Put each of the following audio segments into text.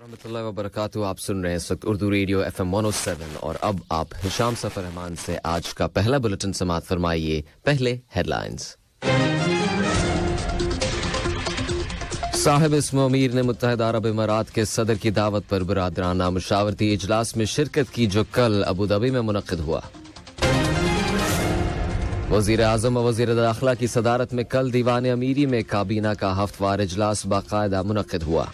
रहमतुल्लाहि व बरकातुहू। आप सुन रहे हैं इस वक्त उर्दू रेडियो FM 107 और अब आप हिशाम सफर रहमान से आज का पहला बुलेटिन समाअत फरमाइए। पहले हेडलाइंस। साहिब इस्मो अमीर ने मुत्तहिदा अरब इमारात के सदर की दावत पर बरादराना मुशावरती इजलास में शिरकत की जो कल अबू धाबी में मुनक्किद हुआ। वज़ीर आज़म व वज़ीर दाखिला की सदारत में कल दीवान अमीरी में काबीना का हफ्तवार इजलास बाकायदा मुनक्किद हुआ।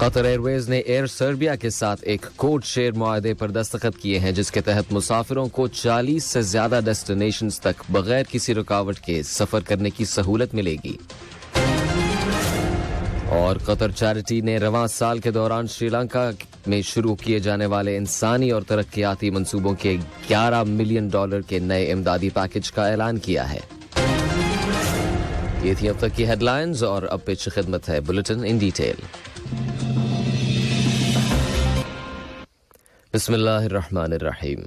कतर एयरवेज ने एयर सर्बिया के साथ एक कोड शेयर मुआहदे पर दस्तखत किए हैं जिसके तहत मुसाफिरों को 40 से ज्यादा डेस्टिनेशंस तक बगैर किसी रुकावट के सफर करने की सहूलत मिलेगी। और कतर चैरिटी ने रवां साल के दौरान श्रीलंका में शुरू किए जाने वाले इंसानी और तरक्याती मंसूबों के $11 मिलियन के नए इमदादी पैकेज का ऐलान किया है। ये थी अब तक की हेडलाइंस और अब पेश खिदमत है बुलेटिन इन डिटेल। बिस्मिल्लाहिर्रहमानिर्रहीम।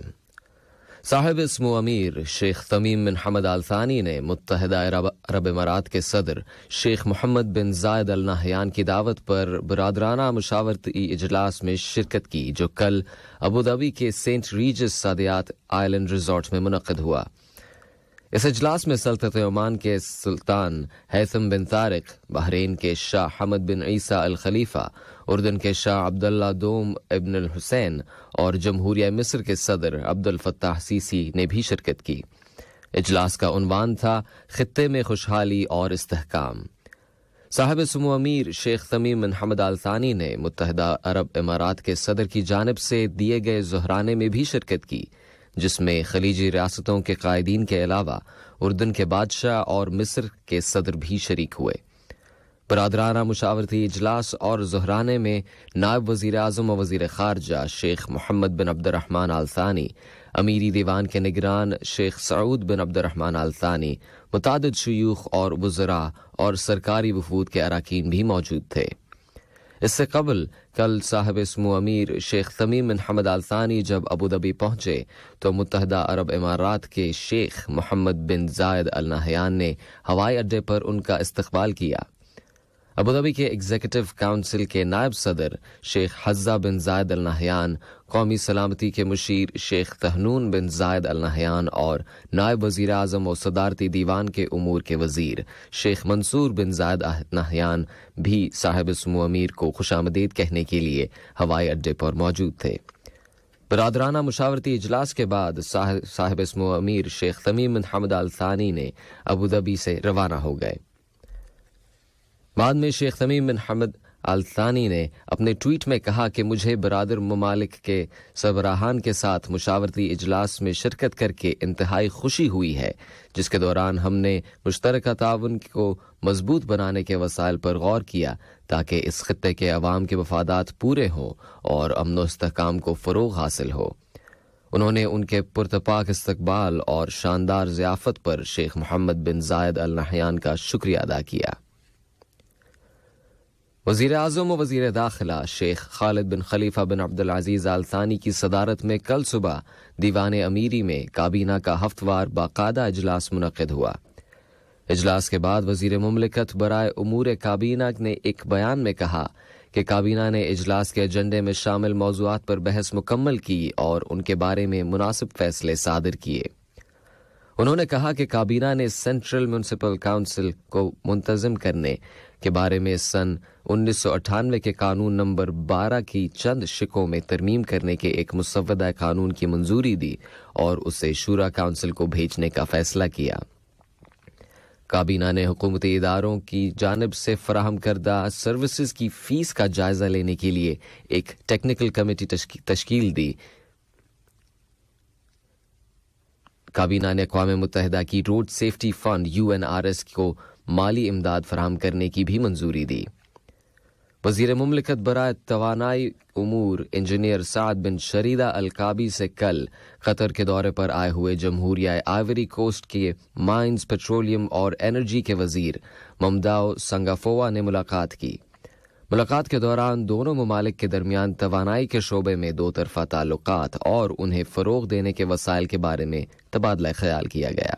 साहिब इस्मो अमीर शेख तमीम बिन हमद आल थानी ने मुत्तहिदा अरब इमारात के सदर शेख मोहम्मद बिन जायद अल नहयान की दावत पर बरादराना मुशावरती इजलास में शिरकत की जो कल अबू धाबी के सेंट रीजस सादियात आइलैंड रिजॉर्ट में मुनक्किद हुआ। इस इजलास में सल्तनत ओमान के सुल्तान हैथम बिन तारिक, बहरीन के शाह हमद बिन ईसा अल खलीफा, उर्दन के शाह अब्दुल्ला दोम इब्न अल हुसैन और जमहूरिया मिस्र के सदर अब्दुल फत्ताह सीसी ने भी शिरकत की। इजलास का उन्वान था खित्ते में खुशहाली और इस्तेहकाम। साहिब इस्मो अमीर शेख तमीम बिन हमद आल थानी ने मुत्तहिदा अरब इमारात के सदर की जानिब से दिए गए ज़ुहराने में भी शिरकत की जिसमें खलीजी रियासतों के कायदीन के अलावा उर्दन के बादशाह और मिस्र के सदर भी शरीक हुए। बरादराना मुशावरती इजलास और ज़ुहराने में नायब वज़ीर आज़म व वज़ीर ख़ारजा शेख मोहम्मद बिन अब्दुर्रहमान आल थानी, अमीरी दीवान के निगरान शेख सऊद बिन अब्दुर्रहमान आल थानी, मुतादिद शुयूख और वज़रा और सरकारी वफूद के अराकीन भी मौजूद थे। इससे कबल कल साहिब इस्मो अमीर शेख तमीम बिन हमद आल थानी जब अबू धाबी पहुंचे तो मुत्तहिदा अरब इमारात के शेख मोहम्मद बिन जायद अल नहयान ने हवाई अड्डे पर उनका इस्तकबाल किया। अबू धाबी के एग्जीक्यूटिव काउंसिल के नायब सदर शेख हज़्ज़ा बिन जायद अल नहयान, कौमी सलामती के मुशीर शेख तहनून बिन जायद अल नहयान और नायब वज़ीर आज़म और सदारती दीवान के उमूर के वज़ीर शेख मंसूर बिन जायद अल नहयान भी साहिब इस्मो अमीर को खुशामदीद कहने के लिए हवाई अड्डे पर मौजूद थे। बरादराना मुशावरती इजलास के बाद साहिब इस्मो अमीर शेख तमीम बिन हमद आल थानी ने अबू धाबी से रवाना हो गए। बाद में शेख तमीम बिन हमद आल थानी ने अपने ट्वीट में कहा कि मुझे बरादर ममालिक के सरबराहान के साथ मुशावरती इजलास में शिरकत करके इंतहाई खुशी हुई है जिसके दौरान हमने मुश्तरका ताउन को मजबूत बनाने के वसाइल पर गौर किया ताकि इस खित्ते के अवाम के मफादात पूरे हों और अमन व इस्तेहकाम को फ़रोग़ हासिल हो। उन्होंने उनके पुरतपाक इस्तकबाल और शानदार ज़ियाफ़त पर शेख मोहम्मद बिन जायद अल नहयान का शुक्रिया अदा किया। वज़ीर आज़म व वज़ीर दाखिला शेख खालिद बिन खलीफा बिन अब्दुल अज़ीज़ आल थानी की सदारत में कल सुबह दीवान अमीरी में काबीना का हफ्तवार बाकायदा इजलास मुनक्किद हुआ। इजलास के बाद वज़ीर मुमलिकत बराए उमूर काबीना ने एक बयान में कहा कि काबीना ने इजलास के एजेंडे में शामिल मौज़ूआत पर बहस मुकम्मल की और उनके बारे में मुनासिब फैसले सादिर किए। उन्होंने कहा कि काबीना ने सेंट्रल म्यूनिसिपल काउंसिल को मुंतज़िम करने के बारे में सन 1998 के कानून नंबर 12 की चंद शिकों में तरमीम करने के एक मुसव्वदा कानून की मंजूरी दी और उसे शूरा काउंसिल को भेजने का फैसला किया। काबीना ने हुकूमती इदारों की जानिब से फराहम करदा सर्विसेज की फीस का जायजा लेने के लिए एक टेक्निकल कमेटी तश्कील दी। काबीना ने अक़वाम मुत्तहिदा की रोड सेफ्टी फंड UNRS को माली इमदाद फराहम करने की भी मंजूरी दी। वज़ीर मुमलिकत बराए तवानाई उमूर इंजीनियर साद बिन शरीदा अल काबी से कल कतर के दौरे पर आए हुए जमहूरिया आइवरी कोस्ट के माइंस, पेट्रोलियम और एनर्जी के वज़ीर ममदाओ संगाफोवा ने मुलाकात की। मुलाकात के दौरान दोनों ममालिक के दरमियान तवानाई के शोबे में दो तरफा ताल्लुकात और उन्हें फ़रोग़ देने के वसाइल के बारे में तबादला ख्याल किया गया।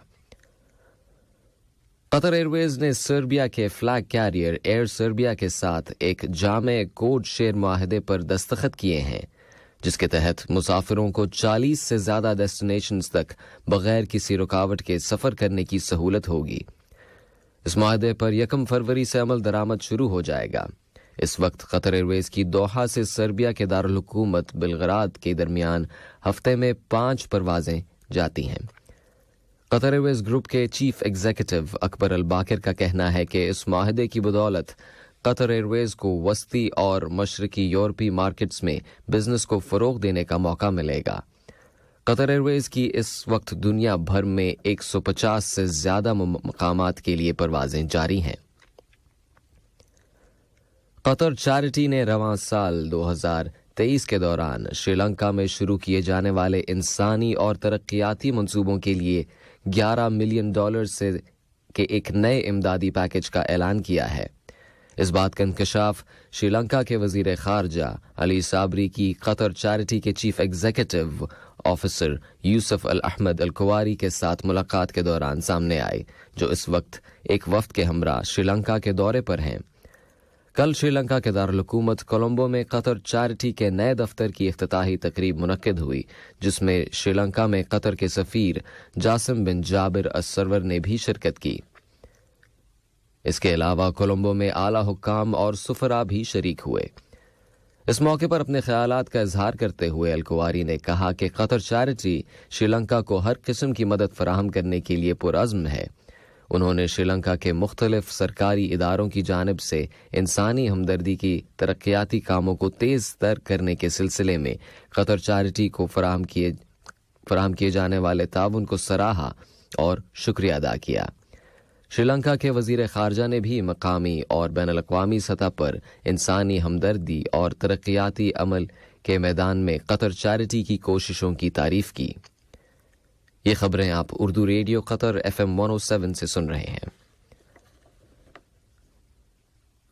कतर एयरवेज ने सर्बिया के फ्लैग कैरियर एयर सर्बिया के साथ एक जामे कोड शेयर मुआहदे पर दस्तखत किए हैं, जिसके तहत मुसाफिरों को 40 से ज्यादा डेस्टिनेशंस तक बगैर किसी रुकावट के सफर करने की सहूलत होगी। इस मुआहदे पर 1 फरवरी से अमल दरामद शुरू हो जाएगा। इस वक्त कतर एयरवेज की दोहा से सर्बिया के दारुल हुकूमत बेलग्राद के दरमियान हफ्ते में 5 परवाजें जाती हैं। कतर एयरवेज ग्रुप के चीफ एग्जीक्यूटिव अकबर अल बाकिर का कहना है कि इस मुआहदे की बदौलत कतर एयरवेज को वस्ती और मशरकी यूरोपीय मार्केट्स में बिजनेस को फरोग देने का मौका मिलेगा। कतर एयरवेज की इस वक्त दुनिया भर में 150 से ज्यादा मकामात के लिए परवाजें जारी हैं। कतर चैरिटी ने रवां साल 2023 के दौरान श्रीलंका में शुरू किए जाने वाले इंसानी और तरक्याती मंसूबों के लिए $11 मिलियन से के एक नए इमदादी पैकेज का ऐलान किया है। इस बात का इंकशाफ श्रीलंका के वजीर खारजा अली साबरी की कतर चैरिटी के चीफ एग्जीक्यूटिव ऑफिसर यूसुफ अल अहमद अल कुवारी के साथ मुलाकात के दौरान सामने आई, जो इस वक्त एक वफ्द के हमरा श्रीलंका के दौरे पर हैं। कल श्रीलंका के दारुल हुकूमत कोलंबो में कतर चैरिटी के नए दफ्तर की इफ्तिताही तकरीब मुनक्किद हुई, जिसमें श्रीलंका में कतर के सफीर जासिम बिन जाबिर अस-सरवर ने भी शिरकत की। इसके अलावा कोलंबो में आला हुक्काम और सुफरा भी शरीक हुए। इस मौके पर अपने ख्यालात का इजहार करते हुए अल कुवारी ने कहा कि कतर चैरिटी श्रीलंका को हर किस्म की मदद फराहम करने के लिए पुरअज़्म है। उन्होंने श्रीलंका के मुख्तलिफ सरकारी इदारों की जानिब से इंसानी हमदर्दी की तरक्याती कामों को तेज तर करने के सिलसिले में कतर चैरिटी को फराहम किए जाने वाले ताउन को सराहा और शुक्रिया अदा किया। श्रीलंका के वजीर खारजा ने भी मकामी और बैनुल अक़वामी सतह पर इंसानी हमदर्दी और तरक्याती अमल के मैदान में कतर चैरिटी की कोशिशों की तारीफ की। ये खबरें आप उर्दू रेडियो कतर FM 107 से सुन रहे हैं।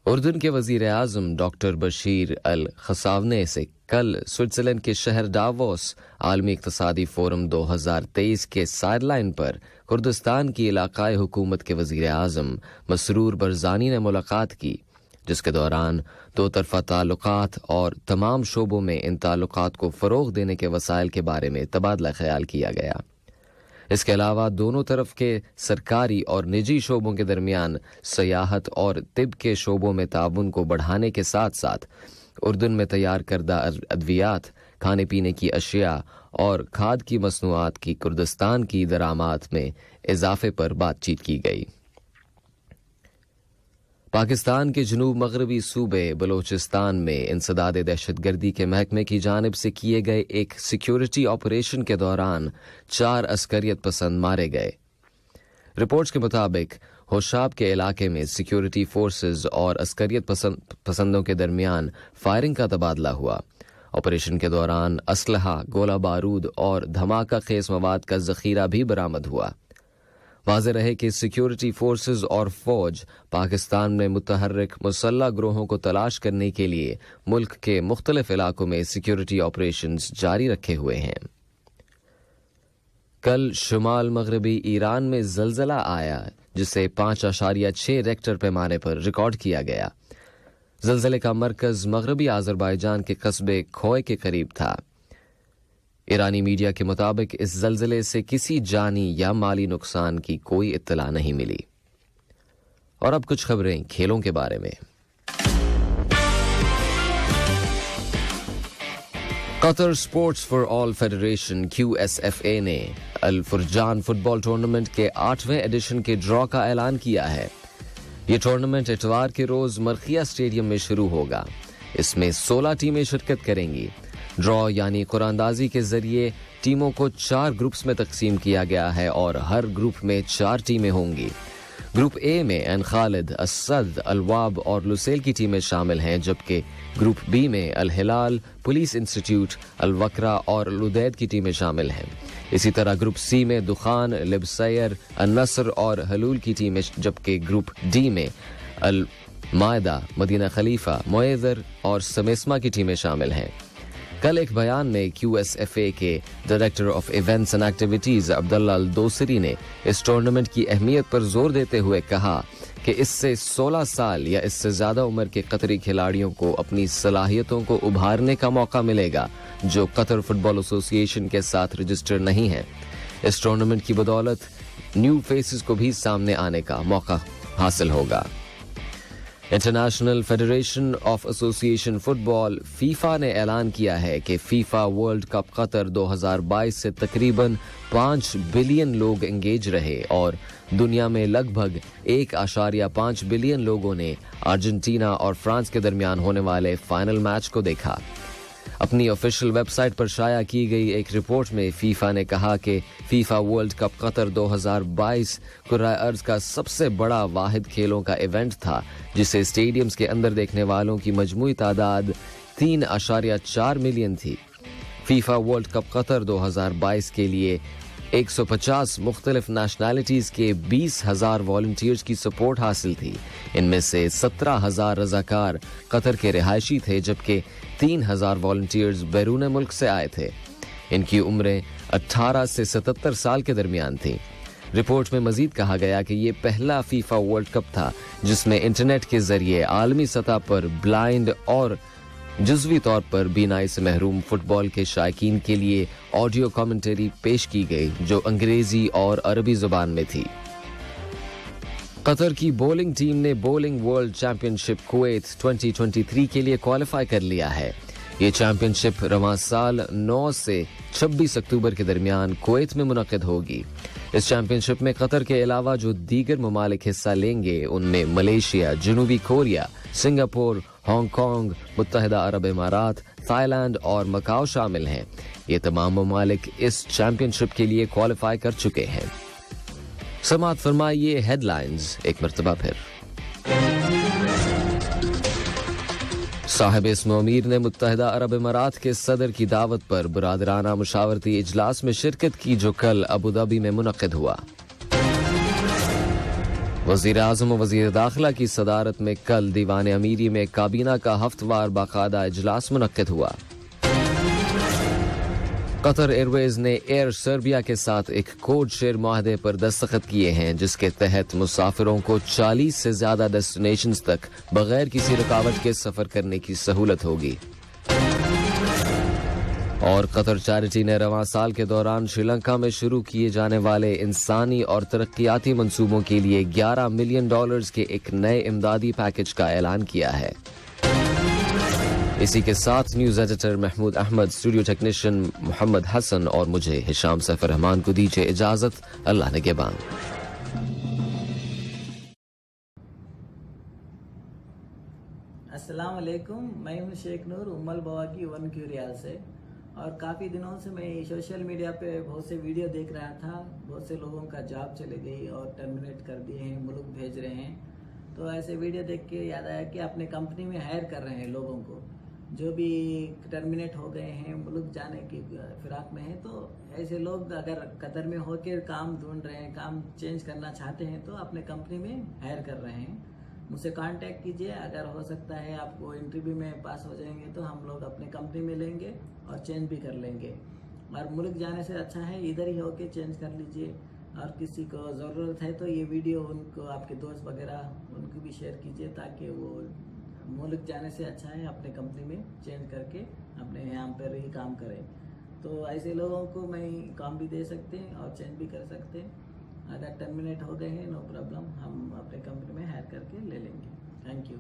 उर्दन के वजीर आज़म डॉक्टर बशीर अल खसावने से कल स्विट्जरलैंड के शहर डावोस आलमी इक़्तिसादी फोरम 2023 के साइडलाइन पर कुर्दिस्तान की इलाकाई हुकूमत के वजीर आज़म मसरूर बरज़ानी ने मुलाकात की, जिसके दौरान दो तरफा ताल्लुकात और तमाम शोबों में इन ताल्लुकात को फ़रोग़ देने के वसाइल के बारे में तबादला ख्याल किया गया। इसके अलावा दोनों तरफ के सरकारी और निजी शोबों के दरमियान सयाहत और तिब के शोबों में ताउन को बढ़ाने के साथ साथ उर्दन में तैयार करदा अद्वियात, खाने पीने की अशिया और खाद की मसनूआत की कुर्दिस्तान की दरामात में इजाफे पर बातचीत की गई। पाकिस्तान के जनूब मगरबी सूबे बलोचिस्तान में इंसदाद दहशतगर्दी के महकमे की जानिब से किए गए एक सिक्योरिटी ऑपरेशन के दौरान 4 अस्करियत पसंद मारे गए। रिपोर्ट्स के मुताबिक होशाब के इलाके में सिक्योरिटी फोर्सेस और अस्करियत पसंदों के दरमियान फायरिंग का तबादला हुआ। ऑपरेशन के दौरान असलहा, गोला बारूद और धमाका खेज मवाद का जखीरा भी बरामद हुआ। वाज़ेह रहे कि सिक्योरिटी फोर्सेस और फौज पाकिस्तान में मुतहर्रिक मुसल्लह ग्रोहों को तलाश करने के लिए मुल्क के मुख्तलिफ इलाकों में सिक्योरिटी ऑपरेशंस जारी रखे हुए हैं। कल शुमाल मगरबी ईरान में जलजला आया, जिसे 5.6 रेक्टर पैमाने पर रिकॉर्ड किया गया। जलजले का मरकज मगरबी आज़रबाईजान के कस्बे खोए के करीब था। ईरानी मीडिया के मुताबिक इस जलजले से किसी जानी या माली नुकसान की कोई इत्तला नहीं मिली। और अब कुछ खबरें खेलों के बारे में। Qatar sports for all federation QSFA ने अल फुरजान फुटबॉल टूर्नामेंट के 8वें एडिशन के ड्रॉ का ऐलान किया है। ये टूर्नामेंट इतवार के रोज मरखिया स्टेडियम में शुरू होगा। इसमें 16 टीमें शिरकत करेंगी। ड्रॉ यानी कुरानंदाजी के जरिए टीमों को 4 ग्रुप्स में तकसीम किया गया है और हर ग्रुप में 4 टीमें होंगी। ग्रुप ए में एन खालिद, असद, अलवाब और लुसेल की टीमें शामिल हैं, जबकि ग्रुप बी में अल हिलाल, पुलिस इंस्टीट्यूट, अल वक्रा और लुदैद की टीमें शामिल हैं। इसी तरह ग्रुप सी में दुखान, लिबसैर, अन-नस्र और हलूल की टीमें, जबकि ग्रुप डी में अल मायदा, मदीना खलीफा, मुएज़र और समेस्मा की टीमें शामिल हैं। कल एक बयान में QSFA के director of events and activities Abdullah Al Dosari ने इस टूर्नामेंट की अहमियत पर जोर देते हुए कहा कि इससे 16 साल या इससे ज्यादा उम्र के कतरी खिलाड़ियों को अपनी सलाहियतों को उभारने का मौका मिलेगा जो कतर फुटबॉल एसोसिएशन के साथ रजिस्टर नहीं है। इस टूर्नामेंट की बदौलत न्यू फेसेस को भी सामने आने का मौका हासिल होगा। International federation of association football FIFA ने ऐलान किया है कि फीफा वर्ल्ड कप कतर 2022 से तकरीबन 5 बिलियन लोग एंगेज रहे और दुनिया में लगभग 1.5 बिलियन लोगों ने अर्जेंटीना और फ्रांस के दरमियान होने वाले फाइनल मैच को देखा। अपनी ऑफिशियल वेबसाइट पर शाया की गई एक रिपोर्ट में फीफा ने कहा कि फीफा वर्ल्ड कप कतर 2022 कुर्राए अर्ज का सबसे बड़ा वाहिद खेलों का इवेंट था जिसे स्टेडियम्स के अंदर देखने वालों की मजमूई तादाद 3.4 मिलियन थी। फीफा वर्ल्ड कप कतर 2022 के लिए 150 मुख्तलिफ नेशनैलिटीज के 20,000 वॉलंटियर्स की सपोर्ट हासिल थी। इनमें से 17,000 रजाकार कतर के रिहायशी थे जबकि 3,000 वॉलंटियर्स बैरून मुल्क से आए थे। इनकी उम्रें 18 से 77 साल के दरमियान थी। रिपोर्ट में मजीद कहा गया कि ये पहला फीफा वर्ल्ड कप था जिसमें इंटरनेट के जरिए आलमी सतह पर ब्लाइंड और जुज़वी तौर पर बीनाई से महरूम फुटबॉल के शायकीन के लिए ऑडियो कमेंटरी पेश की गई जो अंग्रेजी और अरबी जुबान में थी। कतर की बॉलिंग टीम ने बॉलिंग वर्ल्ड चैंपियनशिप कुवैत 2023 के लिए क्वालिफाई कर लिया है। ये चैंपियनशिप रवां साल 9 से 26 अक्टूबर के दरमियान कुवैत में मुनक़िद होगी। इस चैंपियनशिप में कतर के अलावा जो दीगर ममालिक हिस्सा लेंगे उनमें मलेशिया, जनूबी कोरिया, सिंगापुर, हांगकांग, मुत्तहिदा अरब इमारात, थाईलैंड और मकाओ शामिल हैं। ये तमाम ममालिक इस चैंपियनशिप के लिए क्वालिफाई कर चुके हैं। समाअत फरमाइए हेडलाइंस एक मरतबा फिर। साहिब इस्म अमीर ने मुत्तहिदा अरब इमारात के सदर की दावत पर बुरादराना मुशावरती इजलास में शिरकत की जो कल अबू धाबी में मुनक़िद हुआ। वज़ीर आज़म और वज़ीर दाखिला की सदारत में कल दीवान अमीरी में काबीना का हफ्तवार बाकायदा इजलास मुनक़्क़िद हुआ। कतर एयरवेज ने एयर सर्बिया के साथ एक कोड शेयर मुआहदे पर दस्तखत किए हैं जिसके तहत मुसाफिरों को 40 से ज्यादा डेस्टिनेशंस तक बगैर किसी रुकावट के सफर करने की सहूलत होगी। और कतर चैरिटी ने रवां साल के दौरान श्रीलंका में शुरू किए जाने वाले इंसानी और तरक्याती मंसूबों के लिए $11 मिलियन के एक नए इमदादी पैकेज का ऐलान किया है। इसी के साथ news editor Mahmood Ahmed, studio technician Mohammed Hasan और मुझे हिशाम सफर रहमान को दीजिए इजाजत। अल्लाह निगहबान। अस्सलाम वालेकुम, मैं हूं शेख नूर उम्मल बवाकी 1 क्यूरियल से। और काफ़ी दिनों से मैं सोशल मीडिया पे बहुत से वीडियो देख रहा था। बहुत से लोगों का जॉब चले गई और टर्मिनेट कर दिए हैं, मुल्क भेज रहे हैं। तो ऐसे वीडियो देख के याद आया कि अपने कंपनी में हायर कर रहे हैं लोगों को जो भी टर्मिनेट हो गए हैं, मुल्क जाने की फिराक में हैं। तो ऐसे लोग अगर कतर में होकर काम ढूंढ रहे हैं, काम चेंज करना चाहते हैं तो अपने कंपनी में हायर कर रहे हैं। मुझसे कांटेक्ट कीजिए। अगर हो सकता है आपको इंटरव्यू में पास हो जाएंगे तो हम लोग अपने कंपनी में लेंगे और चेंज भी कर लेंगे। और मुल्क जाने से अच्छा है इधर ही होके चेंज कर लीजिए। और किसी को ज़रूरत है तो ये वीडियो उनको, आपके दोस्त वगैरह उनको भी शेयर कीजिए ताकि वो मुल्क जाने से अच्छा है अपने कंपनी में चेंज करके अपने यहाँ पर ही काम करें। तो ऐसे लोगों को मैं काम भी दे सकते हैं और चेंज भी कर सकते हैं। अगर टर्मिनेट हो गए हैं नो प्रॉब्लम, हम अपने कंपनी में हायर करके ले लेंगे। Thank you.